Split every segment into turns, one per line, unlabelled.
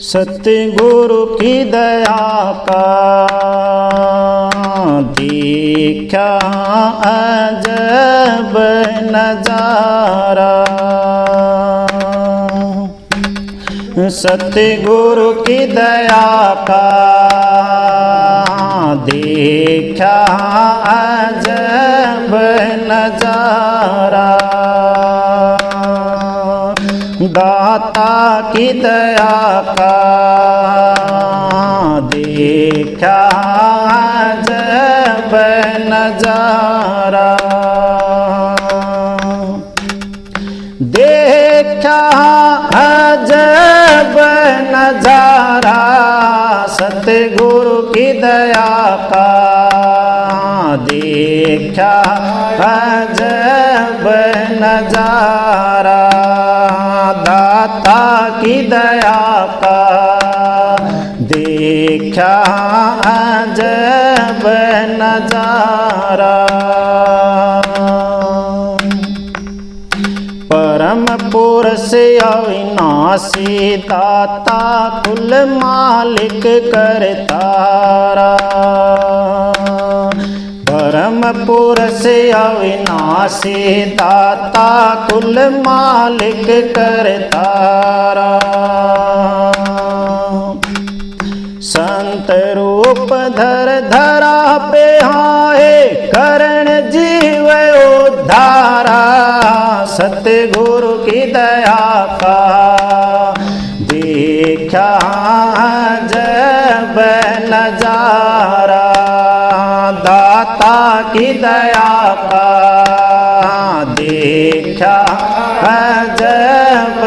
सतगुरु की दया का देखा अजब नजारा। सतगुरु की दया का देखा अजब नजारा। दाता की दया का देखा अजब नजारा। देखा अजब नजारा सतगुरु की दया का देखा अजब नजारा। दाता की दया का देखा अजब नजारा। परम पुरुष अविनाशी दाता कुल मालिक करतारा। परम पुरुष अविनाशी दाता कुल मालिक करतारा। संत रूप धर धरा पे आए करण जीव उद्धारा। सतगुरु की दया का देखा अजब नजारा। दाता की दया का देखा अजब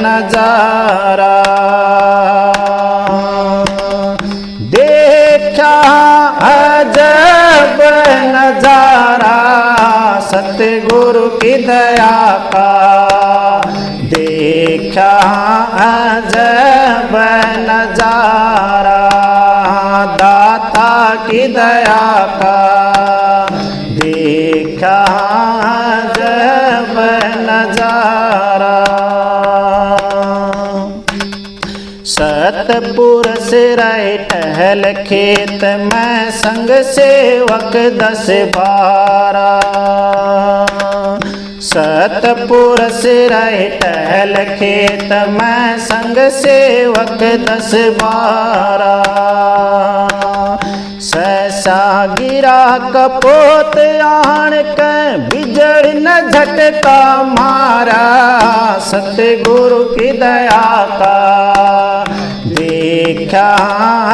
नजारा। देखा अजब नजारा सतगुरु की दया का देखा अजब नजारा। दाता की दया का देखा अजब नजारा। सतपुरुष रहे टहल खेत में संग सेवक 10 12। सतपुरुष रहे टहल खेत में संग सेवक 10 12। सहसा गिरा कपोत आन के बिजड़ न झटका मारा। सतगुरु की दया का देखा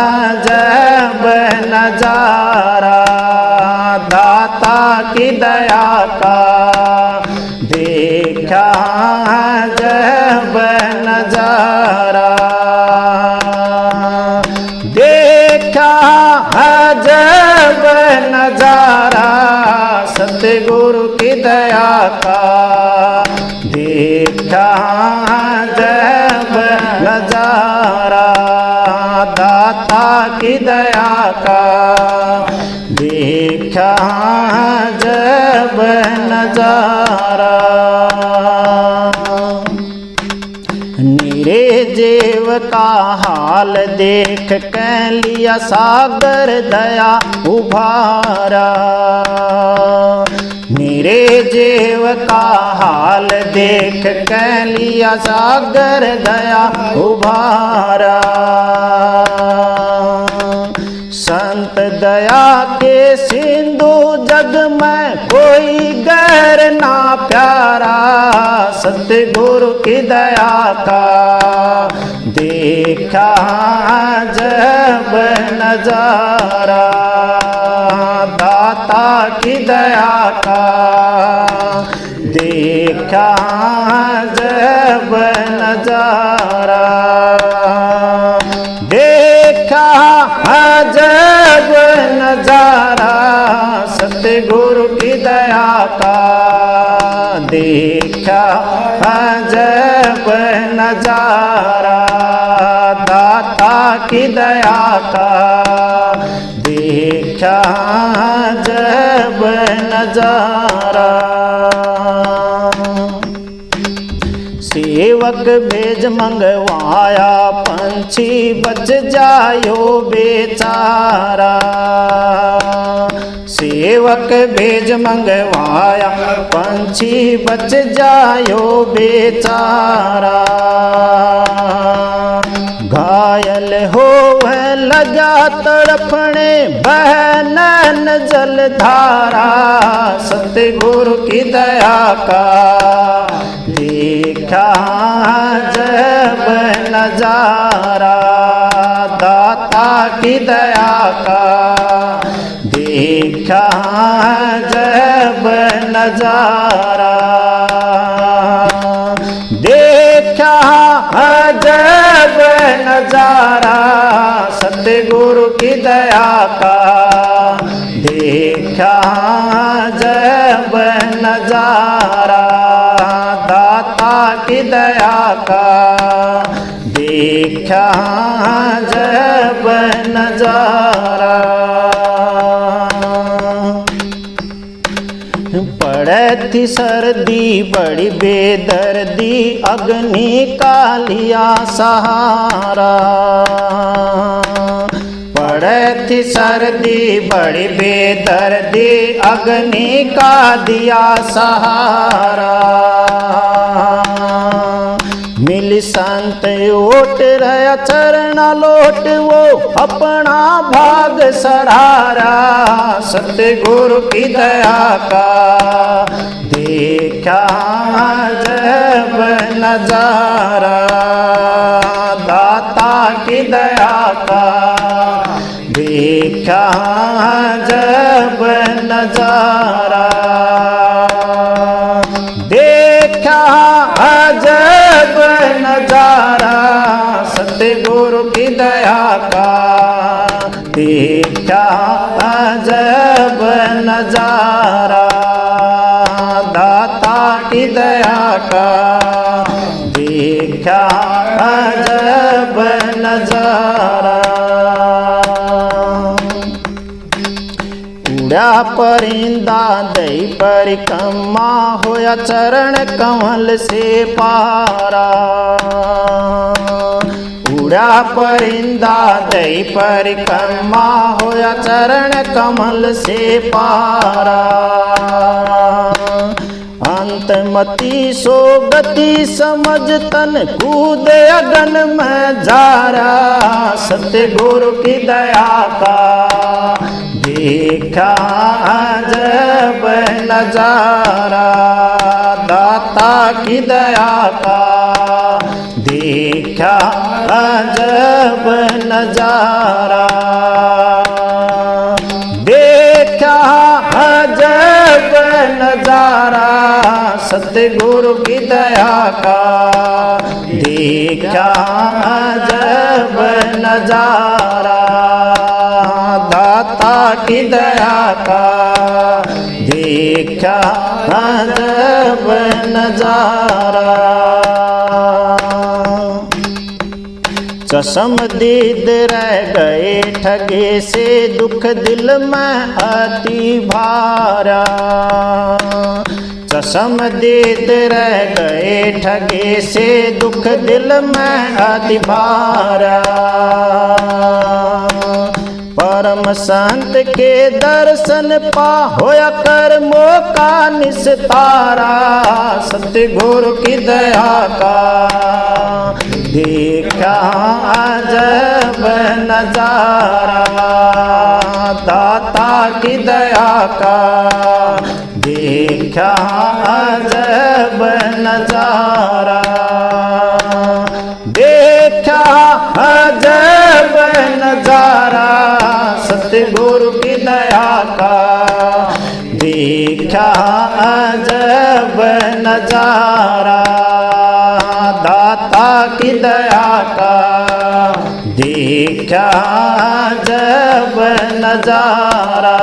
अजब नजारा। दाता की दया का देखा अजब नजारा। देखा अजब नजारा सतगुरु की दया का देखा अजब नजारा। दाता की दया का देखा अजब नजारा। निरे जीव का हाल देख के लिया सागर दया उभारा। निरे जीव का हाल देख के लिया सागर दया उभारा। संत दया के सिंधु जग में कोई गैर ना प्यारा। सतगुरु की दया का देखा अजब नजारा। दाता की दया का देखा अजब नजारा। देखा अजब नजारा सतगुरु की दया का देखा अजब नजारा। दाता की दया का देखा अजब नजारा। सेवक सेवक भेज मंगवाया, पंछी बच जायो बेचारा। सेवक भेज मंगवाया, पंछी बच जायो बेचारा। घायल हो लगा तड़पने बहनन जलधारा, सतगुरु की दया का देखा जब नजारा। दाता की दया का देखा जब नजारा। देखा जब नजारा, सतगुरु की दया का देखा जब नजारा। दाता की दया का देखा जब नजारा। पड़े थी सर्दी बड़ी बेदर्दी, अग्नि का लिया सहारा। पड़े थी सर्दी बड़ी बेदर्दी, अग्नि का दिया सहारा। मिली संत ओट रहा चरना लोट, वो अपना भाग सरारा। सतगुरु की दया का देखा जब नजारा। दाता की दया का देखा जब नजारा। देखा जब नजारा, सतगुरु की दया का देखा जब नजारा। दाता की दया का देखा जब नजारा। उड़ा परिंदा दई परिक्रमा, होया चरण कमल से पारा। उड़ा परिंदा दई परिक्रमा, होया चरण कमल से पारा। अंतमति सो गति समझ तन कूद अगन में जारा। सतगुरु की दया का देखा जब नजारा। दाता की दया का देखा जब नजारा। देखा जब नजारा, सतगुरु की दया का देखा जब नजारा। दाता की दया का देखा जब नजारा। चश्म दीद रह गए ठगे से, दुख दिल में अति भारा। चश्म दीद रह गए ठगे से, दुख दिल में अति भारा। परम संत के दर्शन पा होया कर्मों का निस्तारा। सतगुरु की दया का देखा जब नजारा। दाता की दया का देखा जब नजारा। देखा जब नजारा, सतगुरु की दया का देखा जब नजारा। दाता की दया का देखा जब नजारा।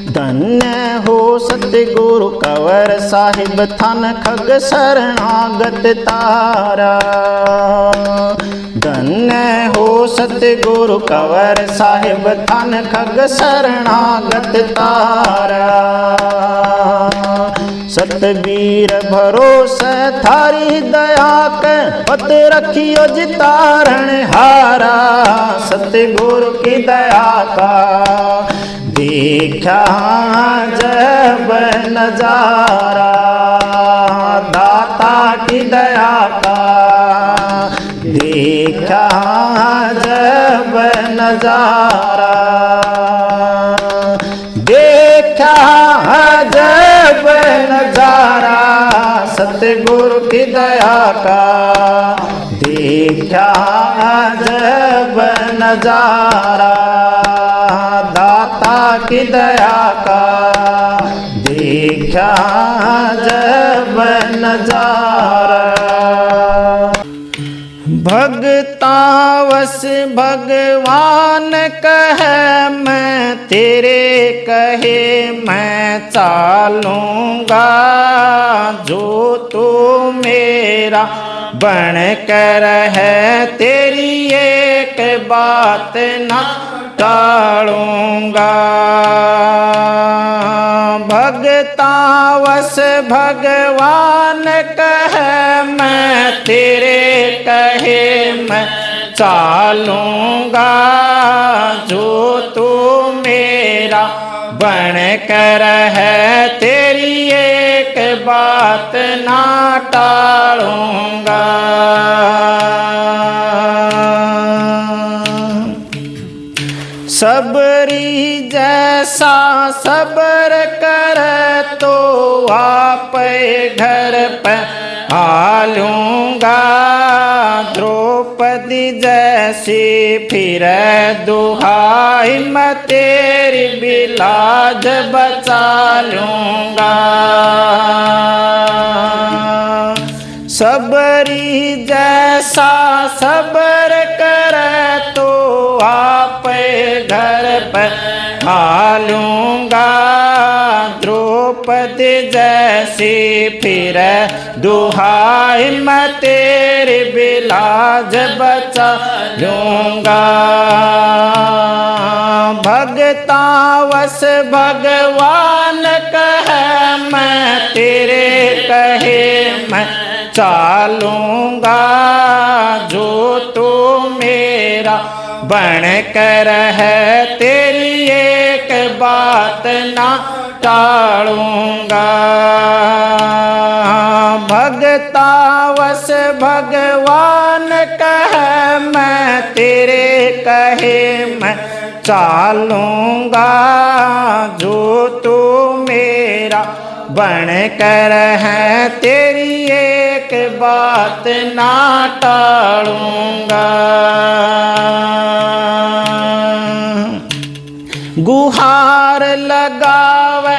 धन्य हो सतगुरु कंवर साहिब, थन खग शरणागत तारा। धन्य हो सतगुरु कंवर साहिब, थन खग शरणागत तारा। सतबीर भरोसे थारी दया के पत रखियो जितारण हारा। सतगुरु की दया का देखा जब नजारा, दाता की दया का देखा जब नजारा, देखा जब नजारा। सतगुरु की दया का देखा जब नजारा, दाता की दया का देखा जब नजारा। भगतावस भगवान कहे मैं तेरे कहे मैं चालूंगा, जो तू मेरा बन कर है तेरी एक बात ना टालूंगा। भगतावस भगवान कहे मैं तेरे कहे मैं चालूंगा, जो तू मेरा बन कर है तेरी एक बात ना टालूंगा। सबरी जैसा सब्र कर तो आप घर पे आलूंगा, द्रौपदी जैसी फिर दुहाई मैं तेरी बिलाज बचा लूंगा। सबरी जैसा सब्र कर तो आप घर पर आलूंगा, द्रौपदी जैसी फिर दुहाई मैं तेरी बिलाज बचा लूंगा। भगतावस भगवान कहे मैं तेरे कहे मैं चालूंगा, जो तू मेरा बन कर है तेरी एक बात ना टालूंगा। भगतावस भगवान कहे मैं तेरे कहे मैं चालूंगा, जो तू मेरा बन कर है तेरी एक बात ना टालूंगा। गुहार लगावे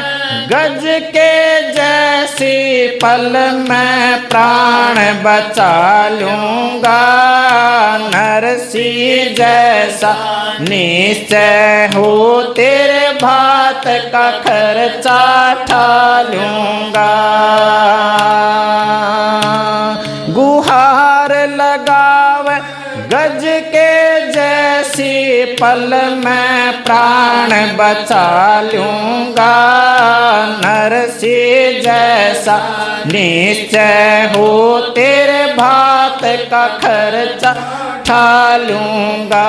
गज के जैसी पल में प्राण बचा लूंगा, नरसी जैसा निश्चय हो तेरे भात का खर्चा ठा लूंगा। गुहार लगावे गज के जैसी पल में प्राण बचा लूंगा, नरसी जैसा निश्चय हो तेरे भात का खर्चा ठा लूंगा।